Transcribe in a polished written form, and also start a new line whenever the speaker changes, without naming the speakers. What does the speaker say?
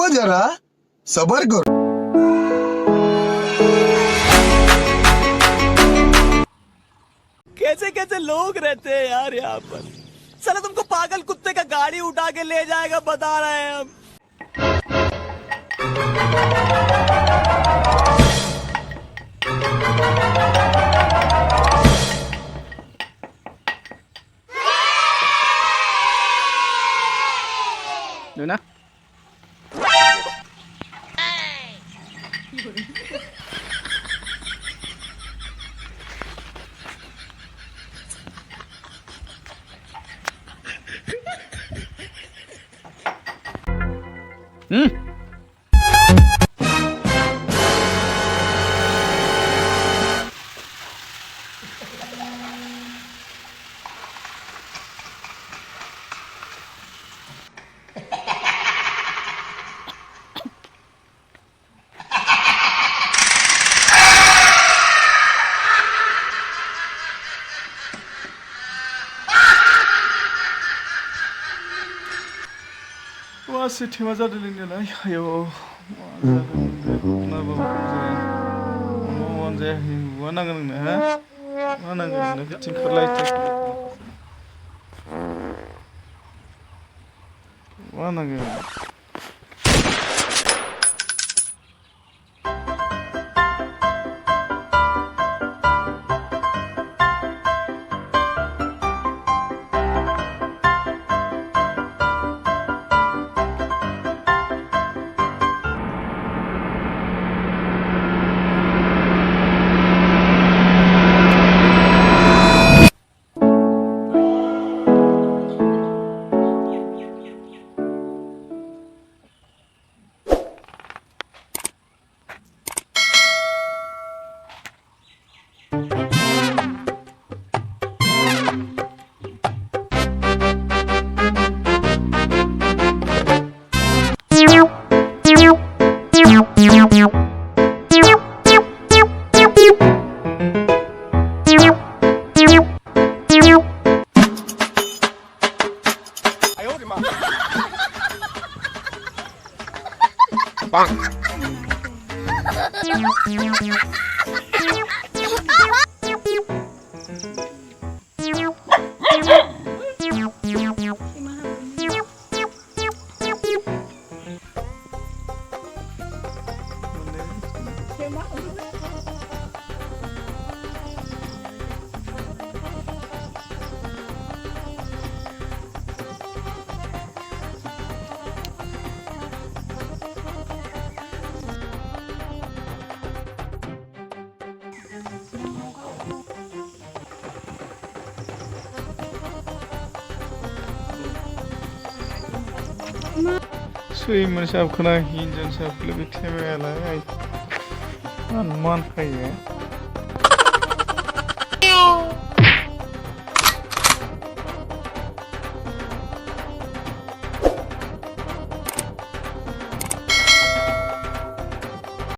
जरा सबर करो।
कैसे कैसे लोग रहते हैं यार यहाँ पर। चलो तुमको पागल कुत्ते का गाड़ी उठा के ले जाएगा बता रहे हैं हम।
ना 와 세팅 맞아들리냐 아유 언제 원하는 원하는 그 팅클라이트 원하는 수임을 샵구나 인전 샵 클럽이 태매라 만 카이에